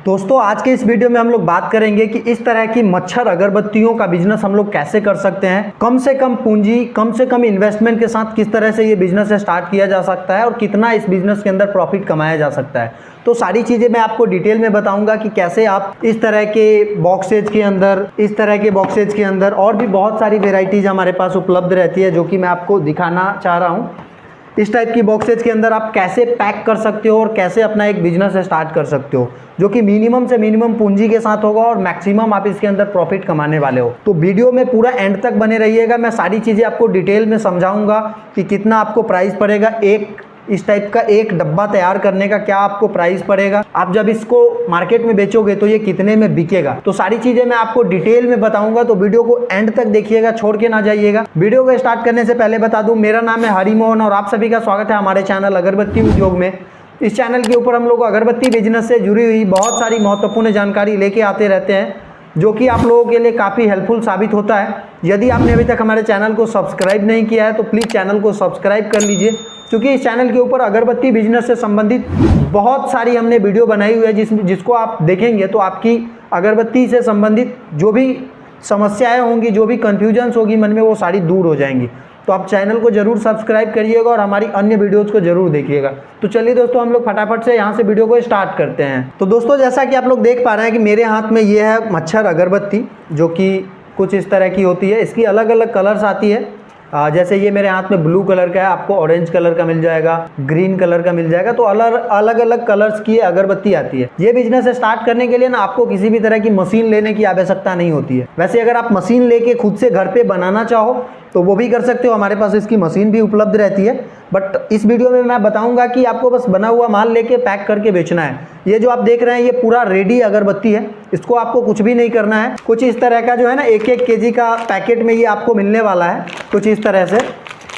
दोस्तों आज के इस वीडियो में हम लोग बात करेंगे कि इस तरह की मच्छर अगरबत्तियों का बिजनेस हम लोग कैसे कर सकते हैं। कम से कम पूंजी, कम से कम इन्वेस्टमेंट के साथ किस तरह से ये बिजनेस स्टार्ट किया जा सकता है और कितना इस बिजनेस के अंदर प्रॉफिट कमाया जा सकता है। तो सारी चीज़ें मैं आपको डिटेल में बताऊंगा कि कैसे आप इस तरह के बॉक्सेज के अंदर और भी बहुत सारी वेराइटीज़ हमारे पास उपलब्ध रहती है, जो कि मैं आपको दिखाना चाह रहा हूँ। इस टाइप की बॉक्सेज के अंदर आप कैसे पैक कर सकते हो और कैसे अपना एक बिजनेस स्टार्ट कर सकते हो, जो कि मिनिमम से मिनिमम पूंजी के साथ होगा और मैक्सिमम आप इसके अंदर प्रॉफिट कमाने वाले हो। तो वीडियो में पूरा एंड तक बने रहिएगा। मैं सारी चीज़ें आपको डिटेल में समझाऊंगा कि कितना आपको प्राइस पड़ेगा, इस टाइप का एक डब्बा तैयार करने का क्या आपको प्राइस पड़ेगा, आप जब इसको मार्केट में बेचोगे तो ये कितने में बिकेगा। तो सारी चीज़ें मैं आपको डिटेल में बताऊंगा, तो वीडियो को एंड तक देखिएगा, छोड़ के ना जाइएगा। वीडियो को स्टार्ट करने से पहले बता दूं, मेरा नाम है हरिमोहन और आप सभी का स्वागत है हमारे चैनल अगरबत्ती उद्योग में। इस चैनल के ऊपर हम लोग अगरबत्ती बिजनेस से जुड़ी हुई बहुत सारी महत्वपूर्ण जानकारी लेके आते रहते हैं, जो कि आप लोगों के लिए काफ़ी हेल्पफुल साबित होता है। यदि आपने अभी तक हमारे चैनल को सब्सक्राइब नहीं किया है तो प्लीज़ चैनल को सब्सक्राइब कर लीजिए, क्योंकि इस चैनल के ऊपर अगरबत्ती बिजनेस से संबंधित बहुत सारी हमने वीडियो बनाई हुई है, जिसको आप देखेंगे तो आपकी अगरबत्ती से संबंधित जो भी समस्याएं होंगी, जो भी कन्फ्यूजन्स होगी मन में, वो सारी दूर हो जाएंगी। तो आप चैनल को जरूर सब्सक्राइब करिएगा और हमारी अन्य वीडियोज़ को जरूर देखिएगा। तो चलिए दोस्तों, हम लोग फटाफट से यहाँ से वीडियो को स्टार्ट करते हैं। तो दोस्तों, जैसा कि आप लोग देख पा रहे हैं कि मेरे हाथ में ये है मच्छर अगरबत्ती, जो कि कुछ इस तरह की होती है। इसकी अलग अलग कलर्स आती है। जैसे ये मेरे हाथ में ब्लू कलर का है, आपको ऑरेंज कलर का मिल जाएगा, ग्रीन कलर का मिल जाएगा। तो अलग अलग कलर्स की अगरबत्ती आती है। ये बिजनेस स्टार्ट करने के लिए ना आपको किसी भी तरह की मशीन लेने की आवश्यकता नहीं होती है। वैसे अगर आप मशीन लेके खुद से घर पे बनाना चाहो तो वो भी कर सकते हो, हमारे पास इसकी मशीन भी उपलब्ध रहती है। बट इस वीडियो में मैं बताऊंगा कि आपको बस बना हुआ माल लेके पैक करके बेचना है। ये जो आप देख रहे हैं ये पूरा रेडी अगरबत्ती है, इसको आपको कुछ भी नहीं करना है। कुछ इस तरह का जो है ना 1-1 केजी का पैकेट में ये आपको मिलने वाला है। कुछ इस तरह से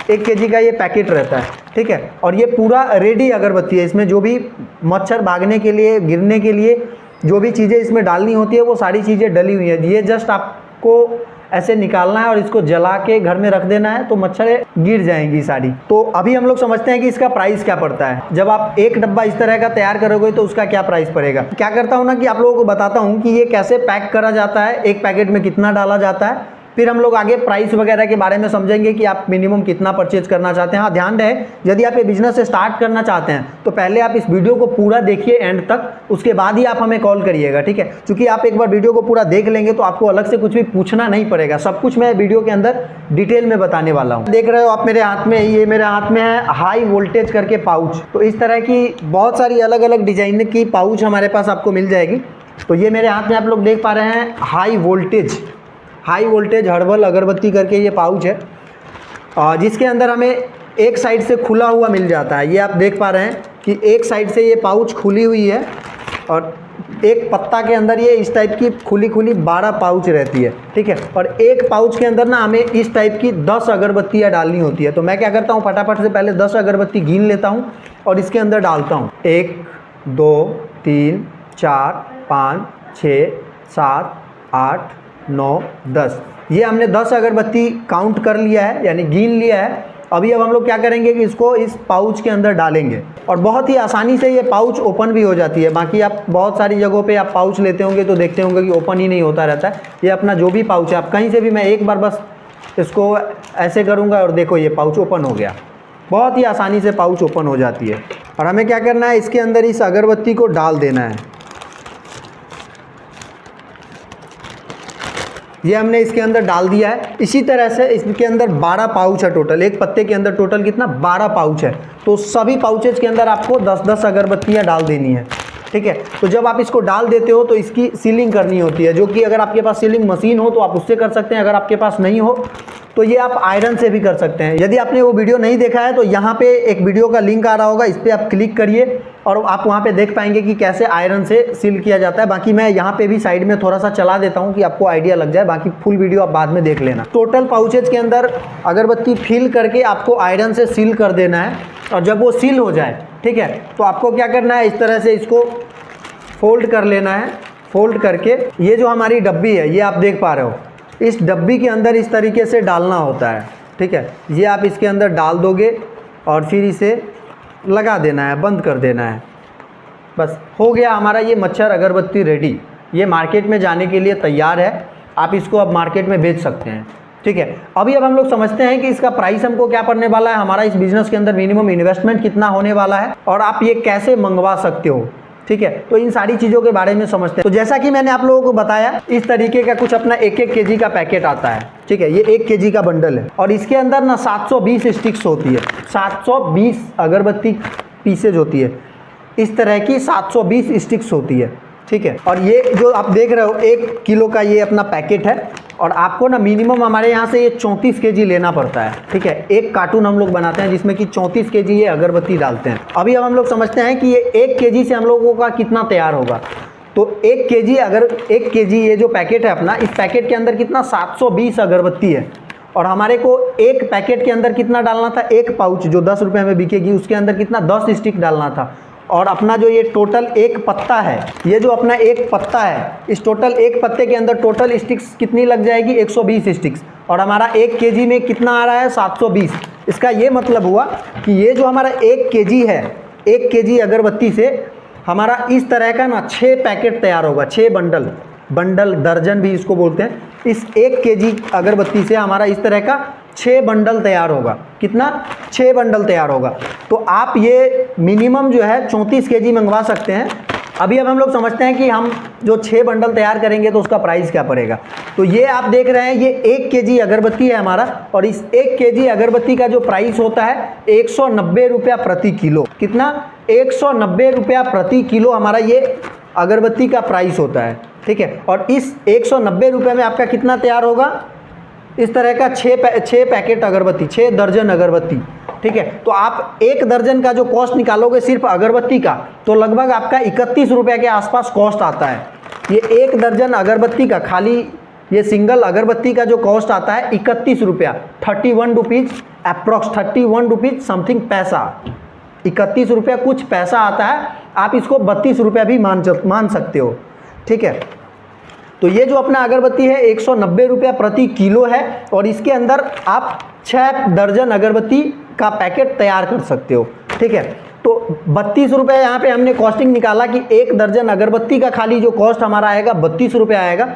1 केजी का ये पैकेट रहता है, ठीक है। और ये पूरा रेडी अगरबत्ती है। इसमें जो भी मच्छर भागने के लिए, गिरने के लिए जो भी चीज़ें इसमें डालनी होती है वो सारी चीज़ें डली हुई है। ये जस्ट आपको ऐसे निकालना है और इसको जला के घर में रख देना है, तो मच्छर गिर जाएंगी सारी। तो अभी हम लोग समझते हैं कि इसका प्राइस क्या पड़ता है। जब आप एक डब्बा इस तरह का तैयार करोगे तो उसका क्या प्राइस पड़ेगा। क्या करता हूँ ना कि आप लोगों को बताता हूँ कि ये कैसे पैक करा जाता है, एक पैकेट में कितना डाला जाता है, फिर हम लोग आगे प्राइस वगैरह के बारे में समझेंगे कि आप मिनिमम कितना परचेज करना चाहते हैं। हाँ, ध्यान रहे, यदि आप ये बिजनेस स्टार्ट करना चाहते हैं तो पहले आप इस वीडियो को पूरा देखिए एंड तक, उसके बाद ही आप हमें कॉल करिएगा, ठीक है। क्योंकि आप एक बार वीडियो को पूरा देख लेंगे तो आपको अलग से कुछ भी पूछना नहीं पड़ेगा। सब कुछ मैं वीडियो के अंदर डिटेल में बताने वाला हूँ। देख रहे हो आप मेरे हाथ में, ये मेरे हाथ में है हाई वोल्टेज करके पाउच। तो इस तरह की बहुत सारी अलग अलग डिजाइन की पाउच हमारे पास आपको मिल जाएगी। तो ये मेरे हाथ में आप लोग देख पा रहे हैं हाई वोल्टेज हर्बल अगरबत्ती करके ये पाउच है, जिसके अंदर हमें एक साइड से खुला हुआ मिल जाता है। ये आप देख पा रहे हैं कि एक साइड से ये पाउच खुली हुई है और एक पत्ता के अंदर ये इस टाइप की खुली 12 पाउच रहती है, ठीक है। और एक पाउच के अंदर ना हमें इस टाइप की 10 अगरबत्तियाँ डालनी होती है। तो मैं क्या करता हूँ, फटाफट से पहले 10 अगरबत्ती गिन लेता हूँ और इसके अंदर डालता हूँ। 1 2 3 4 5 6 7 8 9 10। ये हमने 10 अगरबत्ती काउंट कर लिया है, यानी गिन लिया है। अभी अब हम लोग क्या करेंगे कि इसको इस पाउच के अंदर डालेंगे और बहुत ही आसानी से ये पाउच ओपन भी हो जाती है। बाकी आप बहुत सारी जगहों पे आप पाउच लेते होंगे तो देखते होंगे कि ओपन ही नहीं होता रहता है। ये अपना जो भी पाउच है, आप कहीं से भी, मैं एक बार बस इसको ऐसे करूँगा और देखो ये पाउच ओपन हो गया। बहुत ही आसानी से पाउच ओपन हो जाती है। और हमें क्या करना है, इसके अंदर इस अगरबत्ती को डाल देना है। ये हमने इसके अंदर डाल दिया है। इसी तरह से इसके अंदर 12 पाउच है टोटल। एक पत्ते के अंदर टोटल कितना, 12 पाउच है। तो सभी पाउचेज के अंदर आपको 10-10 अगरबत्तियाँ डाल देनी है, ठीक है। तो जब आप इसको डाल देते हो तो इसकी सीलिंग करनी होती है, जो कि अगर आपके पास सीलिंग मशीन हो तो आप उससे कर सकते हैं। अगर आपके पास नहीं हो तो ये आप आयरन से भी कर सकते हैं। यदि आपने वो वीडियो नहीं देखा है तो यहाँ पे एक वीडियो का लिंक आ रहा होगा, इस पर आप क्लिक करिए और आप वहाँ पे देख पाएंगे कि कैसे आयरन से सील किया जाता है। बाकी मैं यहाँ पे भी साइड में थोड़ा सा चला देता हूँ कि आपको आइडिया लग जाए। बाकी फुल वीडियो आप बाद में देख लेना। टोटल पाउचेज के अंदर अगरबत्ती फिल करके आपको आयरन से सील कर देना है। और जब वो सील हो जाए, ठीक है, तो आपको क्या करना है, इस तरह से इसको फोल्ड कर लेना है। फोल्ड करके ये जो हमारी डब्बी है, ये आप देख पा रहे हो, इस डब्बी के अंदर इस तरीके से डालना होता है, ठीक है। ये आप इसके अंदर डाल दोगे और फिर इसे लगा देना है, बंद कर देना है। बस हो गया हमारा ये मच्छर अगरबत्ती रेडी। ये मार्केट में जाने के लिए तैयार है, आप इसको अब मार्केट में बेच सकते हैं। ठीक है, अब हम लोग समझते हैं कि इसका प्राइस हमको क्या पड़ने वाला है, हमारा इस बिजनेस के अंदर मिनिमम इन्वेस्टमेंट कितना होने वाला है और आप ये कैसे मंगवा सकते हो। ठीक है, तो इन सारी चीज़ों के बारे में समझते हैं। तो जैसा कि मैंने आप लोगों को बताया, इस तरीके का कुछ अपना 1-1 केजी का पैकेट आता है। ठीक है, ये 1 केजी का बंडल है और इसके अंदर ना 720 स्टिक्स होती है, 720 अगरबत्ती पीसेज होती है, इस तरह की 720 स्टिक्स होती है। ठीक है, और ये जो आप देख रहे हो 1 किलो का ये अपना पैकेट है और आपको ना मिनिमम हमारे यहाँ से ये 34 केजी लेना पड़ता है। ठीक है, एक कार्टून हम लोग बनाते हैं जिसमें कि 34 केजी ये अगरबत्ती डालते हैं। अभी हम लोग समझते हैं कि ये 1 केजी से हम लोगों का कितना तैयार होगा। तो 1 केजी, अगर 1 केजी ये जो पैकेट है अपना, इस पैकेट के अंदर कितना 720 अगरबत्ती है और हमारे को एक पैकेट के अंदर कितना डालना था, एक पाउच जो 10 रुपये में बिकेगी उसके अंदर कितना 10 स्टिक डालना था। और अपना जो ये टोटल एक पत्ता है, ये जो अपना एक पत्ता है, इस टोटल एक पत्ते के अंदर टोटल स्टिक्स कितनी लग जाएगी, 120 स्टिक्स। और हमारा 1 केजी में कितना आ रहा है, 720। इसका ये मतलब हुआ कि ये जो हमारा 1 केजी है, 1 केजी अगरबत्ती से हमारा इस तरह का ना 6 पैकेट तैयार होगा, 6 बंडल दर्जन भी इसको बोलते हैं। इस 1 केजी अगरबत्ती से हमारा इस तरह का 6 बंडल तैयार होगा। कितना, 6 बंडल तैयार होगा। तो आप ये मिनिमम जो है 34 केजी मंगवा सकते हैं। अभी अब हम लोग समझते हैं कि हम जो 6 बंडल तैयार करेंगे तो उसका प्राइस क्या पड़ेगा। तो ये आप देख रहे हैं, ये 1 केजी अगरबत्ती है हमारा और इस 1 केजी अगरबत्ती का जो प्राइस होता है 190 रुपया प्रति किलो। कितना, 190 रुपया प्रति किलो हमारा ये अगरबत्ती का प्राइस होता है। ठीक है, और इस 190 रुपये में आपका कितना तैयार होगा, इस तरह का 6 पैकेट अगरबत्ती, 6 दर्जन अगरबत्ती। ठीक है, तो आप 1 दर्जन का जो कॉस्ट निकालोगे सिर्फ अगरबत्ती का, तो लगभग आपका 31 रुपये के आसपास कॉस्ट आता है। ये 1 दर्जन अगरबत्ती का, खाली ये सिंगल अगरबत्ती का जो कॉस्ट आता है 31 रुपया, 31 रुपीज़ अप्रॉक्स, 31 रुपीज़ समथिंग पैसा, 31 रुपया कुछ पैसा आता है। आप इसको 32 रुपया भी मान सकते हो। ठीक है, तो ये जो अपना अगरबत्ती है 190 रुपया प्रति किलो है और इसके अंदर आप 6 दर्जन अगरबत्ती का पैकेट तैयार कर सकते हो। ठीक है, तो 32 रुपये यहाँ पे हमने कॉस्टिंग निकाला कि 1 दर्जन अगरबत्ती का खाली जो कॉस्ट हमारा आएगा 32 रुपये आएगा।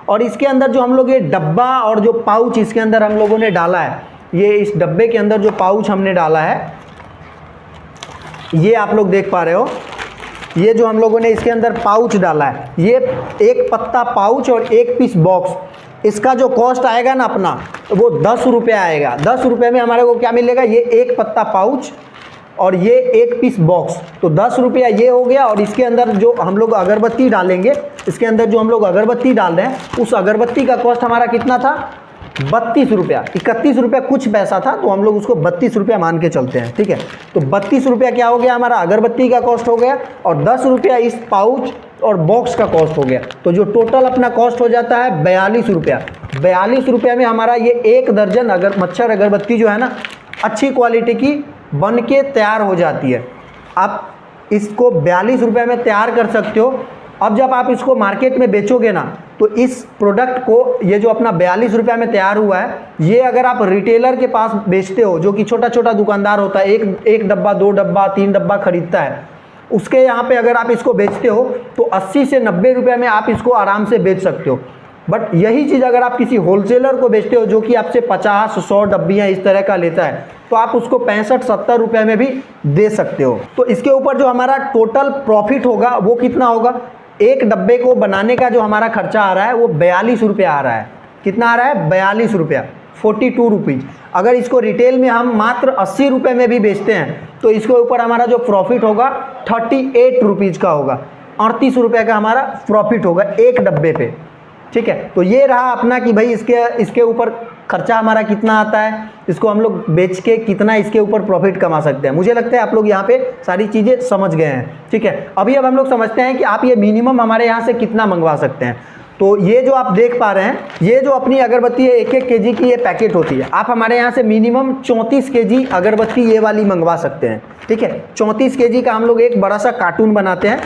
और इसके अंदर जो हम लोग ये डब्बा और जो पाउच इसके अंदर हम लोगों ने डाला है, ये इस डब्बे के अंदर जो पाउच हमने डाला है, ये आप लोग देख पा रहे हो, ये जो हम लोगों ने इसके अंदर पाउच डाला है, ये 1 पत्ता पाउच और 1 पीस बॉक्स, इसका जो कॉस्ट आएगा ना अपना, वो 10 रुपये आएगा। 10 रुपये में हमारे को क्या मिलेगा, ये 1 पत्ता पाउच और ये 1 पीस बॉक्स, तो 10 रुपया ये हो गया। और इसके अंदर जो हम लोग अगरबत्ती डालेंगे, इसके अंदर जो हम लोग अगरबत्ती डाल रहे हैं, उस अगरबत्ती का कॉस्ट हमारा कितना था, 32 रुपया, 31 रुपया कुछ पैसा था, तो हम लोग उसको 32 रुपया मान के चलते हैं। ठीक है, तो 32 रुपया क्या हो गया, हमारा अगरबत्ती का कॉस्ट हो गया और 10 रुपया इस पाउच और बॉक्स का कॉस्ट हो गया। तो जो टोटल अपना कॉस्ट हो जाता है 42 रुपया। 42 रुपये में हमारा ये 1 दर्जन मच्छर अगरबत्ती जो है ना, अच्छी क्वालिटी की बन के तैयार हो जाती है। आप इसको 42 रुपये में तैयार कर सकते हो। अब जब आप इसको मार्केट में बेचोगे ना, तो इस प्रोडक्ट को, ये जो अपना 42 रुपये में तैयार हुआ है, ये अगर आप रिटेलर के पास बेचते हो, जो कि छोटा छोटा दुकानदार होता है, एक डब्बा, 2 डब्बा, 3 डब्बा खरीदता है, उसके यहाँ पे अगर आप इसको बेचते हो तो 80 से 90 रुपये में आप इसको आराम से बेच सकते हो। बट यही चीज़ अगर आप किसी होलसेलर को बेचते हो, जो कि आपसे 50-100 डब्बियाँ इस तरह का लेता है, तो आप उसको 65-70 रुपये में भी दे सकते हो। तो इसके ऊपर जो हमारा टोटल प्रॉफिट होगा वो कितना होगा, 1 डब्बे को बनाने का जो हमारा खर्चा आ रहा है वो 42 रुपया आ रहा है। कितना आ रहा है, 42 रुपया, 42 रुपीज़। अगर इसको रिटेल में हम मात्र 80 रुपये में भी बेचते हैं, तो इसके ऊपर हमारा जो प्रॉफिट होगा 38 रुपीज़ का होगा, 38 रुपये का हमारा प्रॉफिट होगा 1 डब्बे पे। ठीक है, तो ये रहा अपना कि भाई इसके ऊपर खर्चा हमारा कितना आता है, इसको हम लोग बेच के कितना इसके ऊपर प्रॉफिट कमा सकते हैं। मुझे लगता है आप लोग यहाँ पे सारी चीज़ें समझ गए हैं। ठीक है, अभी अब हम लोग समझते हैं कि आप ये मिनिमम हमारे यहाँ से कितना मंगवा सकते हैं। तो ये जो आप देख पा रहे हैं, ये जो अपनी अगरबत्ती है 1-1 केजी की ये पैकेट होती है, आप हमारे यहाँ से मिनिमम 34 केजी अगरबत्ती ये वाली मंगवा सकते हैं। ठीक है, 34 केजी का हम लोग एक बड़ा सा कार्टून बनाते हैं,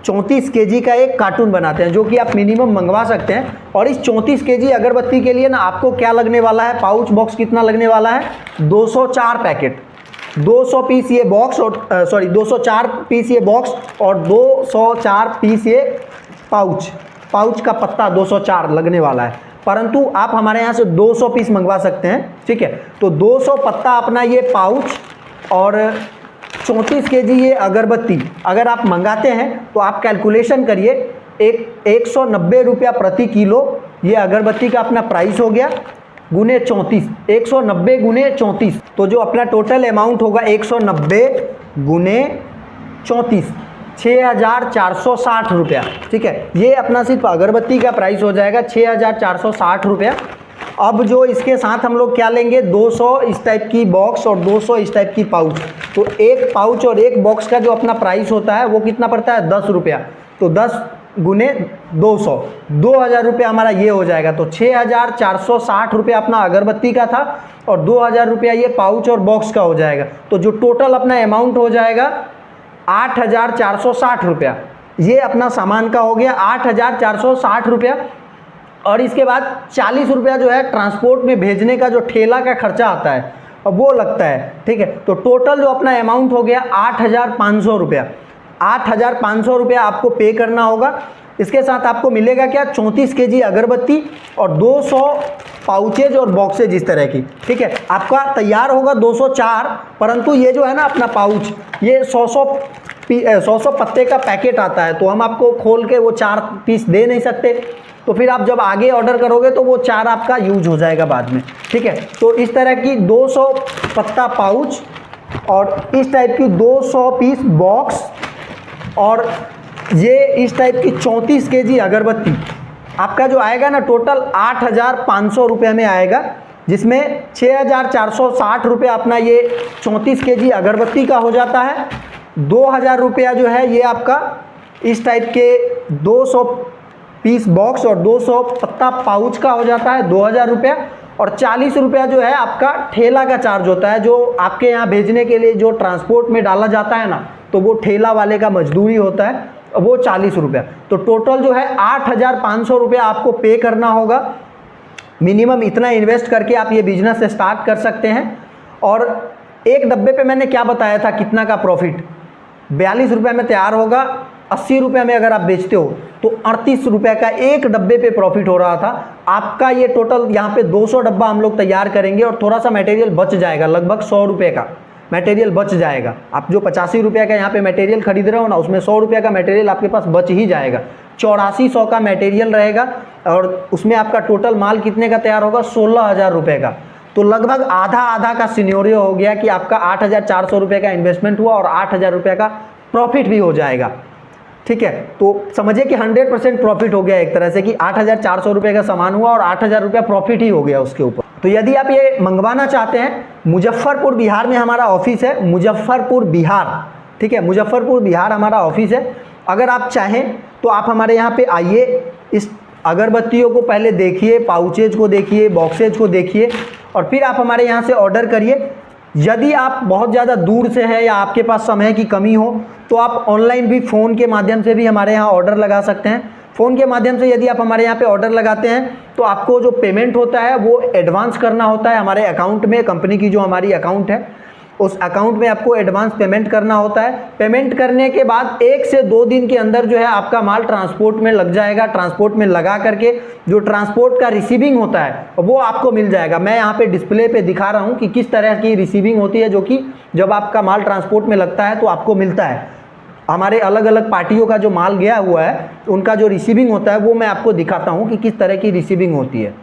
34 केजी का एक कार्टून बनाते हैं, जो कि आप मिनिमम मंगवा सकते हैं। और इस 34 केजी अगरबत्ती के लिए ना आपको क्या लगने वाला है, पाउच बॉक्स कितना लगने वाला है, 204 पैकेट। 200 पीस ये बॉक्स और 204 पीस ये बॉक्स और 204 पीस ये पाउच का पत्ता 204 लगने वाला है, परंतु आप हमारे यहाँ से 200 पीस मंगवा सकते हैं। ठीक है, तो 200 पत्ता अपना ये पाउच और 34 केजी ये अगरबत्ती अगर आप मंगाते हैं तो आप कैलकुलेशन करिए, 190 रुपया प्रति किलो ये अगरबत्ती का अपना प्राइस हो गया, गुने 34, 190 गुने 34, तो जो अपना टोटल अमाउंट होगा 190 गुने 34, 6,460 रुपया। ठीक है, ये अपना सिर्फ अगरबत्ती का प्राइस हो जाएगा 6,460 रुपया। अब जो इसके साथ हम लोग क्या लेंगे, 200 इस टाइप की बॉक्स और 200 इस टाइप की पाउच, तो एक पाउच और एक बॉक्स का जो अपना प्राइस होता है वो कितना पड़ता है, 10 रुपया, तो 10 गुने 200, 2,000 रुपया हमारा ये हो जाएगा। तो 6,460 रुपया अपना अगरबत्ती का था और 2,000 रुपया ये पाउच और बॉक्स का हो जाएगा, तो जो टोटल अपना अमाउंट हो जाएगा 8,460 रुपया। ये अपना सामान का हो गया 8,460 रुपया। और इसके बाद 40 रुपया जो है ट्रांसपोर्ट में भेजने का जो ठेला का खर्चा आता है अब वो लगता है। ठीक है, तो टोटल जो अपना अमाउंट हो गया 8,500 रुपया। 8,500 रुपया आपको पे करना होगा। इसके साथ आपको मिलेगा क्या, 34 केजी अगरबत्ती और 200 पाउचेज और बॉक्सेज इस तरह की। ठीक है, आपका तैयार होगा 204, परंतु ये जो है ना अपना पाउच, ये 100 पत्ते का पैकेट आता है, तो हम आपको खोल के वो 4 पीस दे नहीं सकते, तो फिर आप जब आगे ऑर्डर करोगे तो वो 4 आपका यूज हो जाएगा बाद में। ठीक है, तो इस तरह की 200 पत्ता पाउच और इस टाइप की 200 पीस बॉक्स और ये इस टाइप की 34 केजी अगरबत्ती आपका जो आएगा ना टोटल 8,500 रुपये में आएगा, जिसमें 6,460 रुपये अपना ये 34 केजी अगरबत्ती का हो जाता है। 2,000 रुपया जो है ये आपका इस टाइप के 200 पीस बॉक्स और 200 पत्ता पाउच का हो जाता है 2,000 रुपया। और 40 रुपया जो है आपका ठेला का चार्ज होता है, जो आपके यहाँ भेजने के लिए जो ट्रांसपोर्ट में डाला जाता है ना, तो वो ठेला वाले का मजदूरी होता है, वो 40 रुपया। तो टोटल जो है 8,500 रुपया आपको पे करना होगा। मिनिमम इतना इन्वेस्ट करके आप ये बिजनेस स्टार्ट कर सकते हैं। और एक डब्बे पे मैंने क्या बताया था कितना का प्रॉफिट, 42 रुपये में तैयार होगा, 80 रुपये में अगर आप बेचते हो तो 38 रुपये का एक डब्बे पे प्रॉफिट हो रहा था आपका। ये टोटल यहाँ पे 200 डब्बा हम लोग तैयार करेंगे और थोड़ा सा मटेरियल बच जाएगा, लगभग 100 रुपये का मटेरियल बच जाएगा। आप जो 85 रुपये का यहाँ पे मटेरियल खरीद रहे हो ना, उसमें 100 रुपये का मटेरियल आपके पास बच ही जाएगा। 8400 का मटेरियल रहेगा और उसमें आपका टोटल माल कितने का तैयार होगा, 16,000 रुपये का। तो लगभग आधा आधा का सिनेरियो हो गया कि आपका 8,400 रुपये का इन्वेस्टमेंट हुआ और 8,000 रुपये का प्रॉफिट भी हो जाएगा। ठीक है, तो समझिए कि 100% प्रॉफिट हो गया एक तरह से, कि 8,400 रुपये का सामान हुआ और 8,000 रुपया प्रॉफिट ही हो गया उसके ऊपर। तो यदि आप ये मंगवाना चाहते हैं, मुजफ्फरपुर बिहार में हमारा ऑफिस है, मुजफ्फरपुर बिहार। ठीक है, मुजफ्फरपुर बिहार हमारा ऑफिस है। अगर आप चाहें तो आप हमारे यहाँ पे आइए, इस अगरबत्तियों को पहले देखिए, पाउचेज को देखिए, बॉक्सेज को देखिए और फिर आप हमारे यहाँ से ऑर्डर करिए। यदि आप बहुत ज़्यादा दूर से हैं या आपके पास समय की कमी हो तो आप ऑनलाइन भी फ़ोन के माध्यम से भी हमारे यहाँ ऑर्डर लगा सकते हैं। फ़ोन के माध्यम से यदि आप हमारे यहाँ पे ऑर्डर लगाते हैं तो आपको जो पेमेंट होता है वो एडवांस करना होता है हमारे अकाउंट में। कंपनी की जो हमारी अकाउंट है उस अकाउंट में आपको एडवांस पेमेंट करना होता है। पेमेंट करने के बाद 1 से 2 दिन के अंदर जो है आपका माल ट्रांसपोर्ट में लग जाएगा। ट्रांसपोर्ट में लगा करके जो ट्रांसपोर्ट का रिसीविंग होता है वो आपको मिल जाएगा। मैं यहाँ पे डिस्प्ले पे दिखा रहा हूँ कि किस तरह की रिसीविंग होती है, जो कि जब आपका माल ट्रांसपोर्ट में लगता है तो आपको मिलता है। हमारे अलग अलग पार्टियों का जो माल गया हुआ है उनका जो रिसीविंग होता है वो मैं आपको दिखाता हूँ कि किस तरह की रिसीविंग होती है।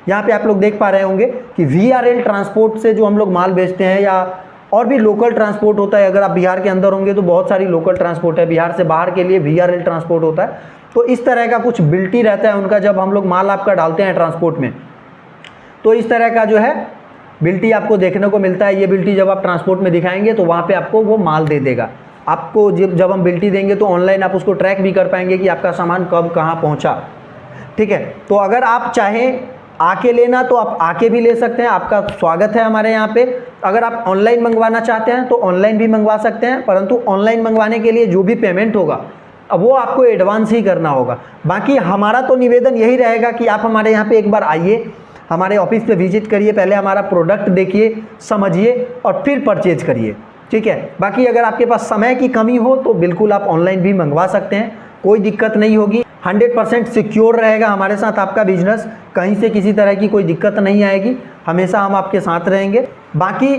यहाँ पे आप लोग देख पा रहे होंगे कि VRL ट्रांसपोर्ट से जो हम लोग माल बेचते हैं, या और भी लोकल ट्रांसपोर्ट होता है। अगर आप बिहार के अंदर होंगे तो बहुत सारी लोकल ट्रांसपोर्ट है, बिहार से बाहर के लिए VRL ट्रांसपोर्ट होता है। तो इस तरह का कुछ बिल्टी रहता है उनका, जब हम लोग माल आपका डालते हैं ट्रांसपोर्ट में तो इस तरह का जो है बिल्टी आपको देखने को मिलता है। ये बिल्टी जब आप ट्रांसपोर्ट में दिखाएंगे तो वहाँ पर आपको वो माल दे देगा। आपको जब हम बिल्टी देंगे तो ऑनलाइन आप उसको ट्रैक भी कर पाएंगे कि आपका सामान कब कहाँ पहुँचा। ठीक है, तो अगर आप चाहें आके लेना तो आप आके भी ले सकते हैं, आपका स्वागत है हमारे यहाँ पे। अगर आप ऑनलाइन मंगवाना चाहते हैं तो ऑनलाइन भी मंगवा सकते हैं, परंतु ऑनलाइन मंगवाने के लिए जो भी पेमेंट होगा अब वो आपको एडवांस ही करना होगा। बाकी हमारा तो निवेदन यही रहेगा कि आप हमारे यहाँ पे एक बार आइए, हमारे ऑफिस पे विजिट करिए, पहले हमारा प्रोडक्ट देखिए, समझिए और फिर परचेज करिए, ठीक है। बाकी अगर आपके पास समय की कमी हो तो बिल्कुल आप ऑनलाइन भी मंगवा सकते हैं, कोई दिक्कत नहीं होगी। 100% सिक्योर रहेगा हमारे साथ आपका बिजनेस, कहीं से किसी तरह की कोई दिक्कत नहीं आएगी, हमेशा हम आपके साथ रहेंगे। बाकी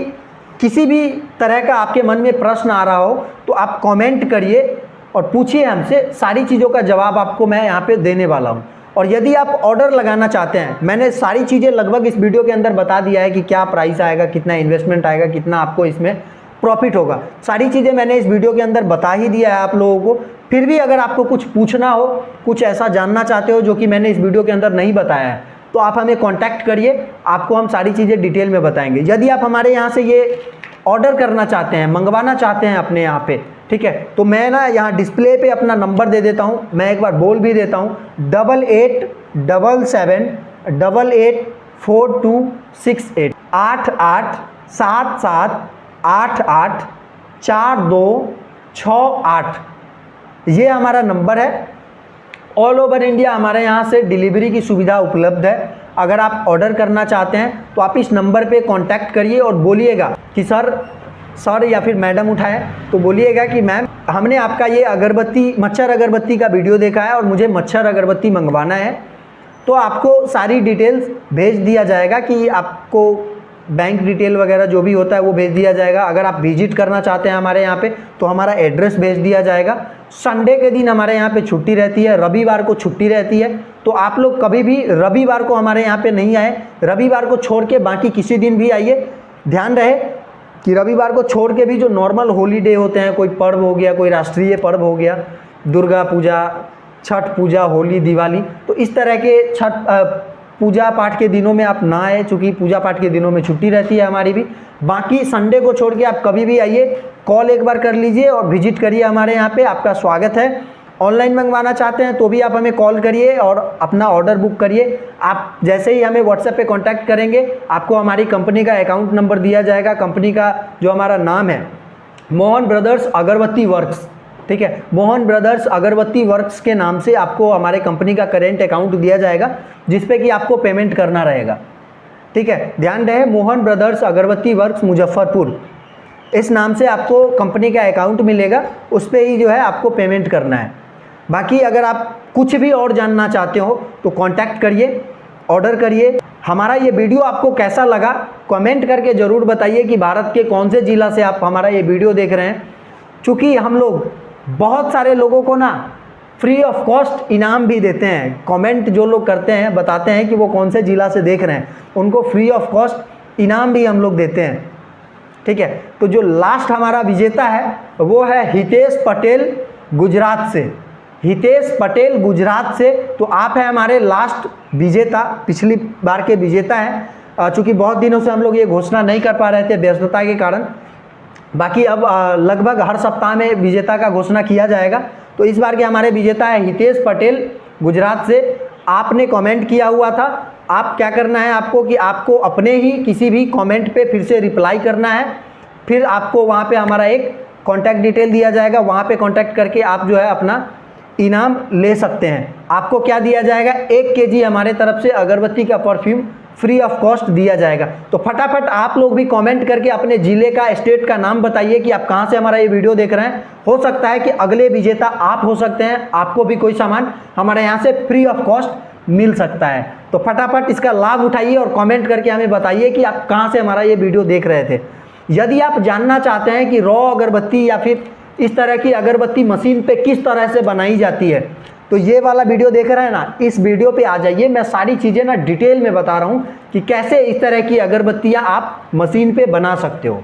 किसी भी तरह का आपके मन में प्रश्न आ रहा हो तो आप कमेंट करिए और पूछिए हमसे, सारी चीज़ों का जवाब आपको मैं यहाँ पे देने वाला हूँ। और यदि आप ऑर्डर लगाना चाहते हैं, मैंने सारी चीज़ें लगभग इस वीडियो के अंदर बता दिया है कि क्या प्राइस आएगा, कितना इन्वेस्टमेंट आएगा, कितना आपको इसमें प्रॉफिट होगा, सारी चीज़ें मैंने इस वीडियो के अंदर बता ही दिया है आप लोगों को। फिर भी अगर आपको कुछ पूछना हो, कुछ ऐसा जानना चाहते हो जो कि मैंने इस वीडियो के अंदर नहीं बताया है, तो आप हमें कांटेक्ट करिए, आपको हम सारी चीज़ें डिटेल में बताएंगे। यदि आप हमारे यहाँ से ये ऑर्डर करना चाहते हैं, मंगवाना चाहते हैं अपने यहाँ पे, ठीक है, तो मैं ना यहाँ डिस्प्ले पे अपना नंबर दे देता हूँ, मैं एक बार बोल भी देता हूँ, 8877884268 8877884268 ये हमारा नंबर है। ऑल ओवर इंडिया हमारे यहाँ से डिलीवरी की सुविधा उपलब्ध है। अगर आप ऑर्डर करना चाहते हैं तो आप इस नंबर पे कांटेक्ट करिए और बोलिएगा कि सर या फिर मैडम उठाए तो बोलिएगा कि मैम हमने आपका ये अगरबत्ती, मच्छर अगरबत्ती का वीडियो देखा है और मुझे मच्छर अगरबत्ती मंगवाना है। तो आपको सारी डिटेल्स भेज दिया जाएगा कि आपको बैंक डिटेल वगैरह जो भी होता है वो भेज दिया जाएगा। अगर आप विजिट करना चाहते हैं हमारे यहाँ पे तो हमारा एड्रेस भेज दिया जाएगा। संडे के दिन हमारे यहाँ पे छुट्टी रहती है, रविवार को छुट्टी रहती है, तो आप लोग कभी भी रविवार को हमारे यहाँ पे नहीं आए, रविवार को छोड़ के बाकी किसी दिन भी आइए। ध्यान रहे कि रविवार को छोड़ के भी जो नॉर्मल हॉलीडे होते हैं, कोई पर्व हो गया, कोई राष्ट्रीय पर्व हो गया, दुर्गा पूजा, छठ पूजा, होली, दिवाली, तो इस तरह के पूजा पाठ के दिनों में आप ना आए, चूँकि पूजा पाठ के दिनों में छुट्टी रहती है हमारी भी। बाकी संडे को छोड़ के आप कभी भी आइए, कॉल एक बार कर लीजिए और विजिट करिए हमारे यहाँ पे, आपका स्वागत है। ऑनलाइन मंगवाना चाहते हैं तो भी आप हमें कॉल करिए और अपना ऑर्डर बुक करिए। आप जैसे ही हमें व्हाट्सएप पे कांटेक्ट करेंगे, आपको हमारी कंपनी का अकाउंट नंबर दिया जाएगा। कंपनी का जो हमारा नाम है मोहन ब्रदर्स अगरबत्ती वर्क्स, ठीक है, मोहन ब्रदर्स अगरबत्ती वर्क्स के नाम से आपको हमारे कंपनी का करेंट अकाउंट दिया जाएगा, जिस पे कि आपको पेमेंट करना रहेगा, ठीक है। ध्यान रहे, मोहन ब्रदर्स अगरबत्ती वर्क्स मुजफ्फरपुर, इस नाम से आपको कंपनी का अकाउंट मिलेगा, उस पर ही जो है आपको पेमेंट करना है। बाकी अगर आप कुछ भी और जानना चाहते हो तो कांटेक्ट करिए, ऑर्डर करिए। हमारा ये वीडियो आपको कैसा लगा कमेंट करके ज़रूर बताइए कि भारत के कौन से ज़िला से आप हमारा ये वीडियो देख रहे हैं। चूँकि हम लोग बहुत सारे लोगों को ना फ्री ऑफ कॉस्ट इनाम भी देते हैं। कमेंट जो लोग करते हैं, बताते हैं कि वो कौन से ज़िला से देख रहे हैं, उनको फ्री ऑफ कॉस्ट इनाम भी हम लोग देते हैं, ठीक है। तो जो लास्ट हमारा विजेता है वो है हितेश पटेल गुजरात से, हितेश पटेल गुजरात से। तो आप हैं हमारे लास्ट विजेता, पिछली बार के विजेता हैं। चूँकि बहुत दिनों से हम लोग ये घोषणा नहीं कर पा रहे थे व्यस्तता के कारण, बाकी अब लगभग हर सप्ताह में विजेता का घोषणा किया जाएगा। तो इस बार के हमारे विजेता है हितेश पटेल गुजरात से। आपने कमेंट किया हुआ था, आप क्या करना है आपको कि आपको अपने ही किसी भी कमेंट पे फिर से रिप्लाई करना है, फिर आपको वहाँ पे हमारा एक कॉन्टैक्ट डिटेल दिया जाएगा, वहाँ पे कॉन्टैक्ट करके आप जो है अपना इनाम ले सकते हैं। आपको क्या दिया जाएगा, 1 kg हमारे तरफ से अगरबत्ती का परफ्यूम फ्री ऑफ कॉस्ट दिया जाएगा। तो फटाफट आप लोग भी कमेंट करके अपने ज़िले का, स्टेट का नाम बताइए कि आप कहाँ से हमारा ये वीडियो देख रहे हैं। हो सकता है कि अगले विजेता आप हो सकते हैं, आपको भी कोई सामान हमारे यहाँ से फ्री ऑफ कॉस्ट मिल सकता है। तो फटाफट इसका लाभ उठाइए और कमेंट करके हमें बताइए कि आप कहाँ से हमारा ये वीडियो देख रहे थे। यदि आप जानना चाहते हैं कि रॉ अगरबत्ती या फिर इस तरह की अगरबत्ती मशीन पे किस तरह से बनाई जाती है, तो ये वाला वीडियो देख रहे हैं ना, इस वीडियो पे आ जाइए। मैं सारी चीज़ें ना डिटेल में बता रहा हूँ कि कैसे इस तरह की अगरबत्तियाँ आप मशीन पे बना सकते हो।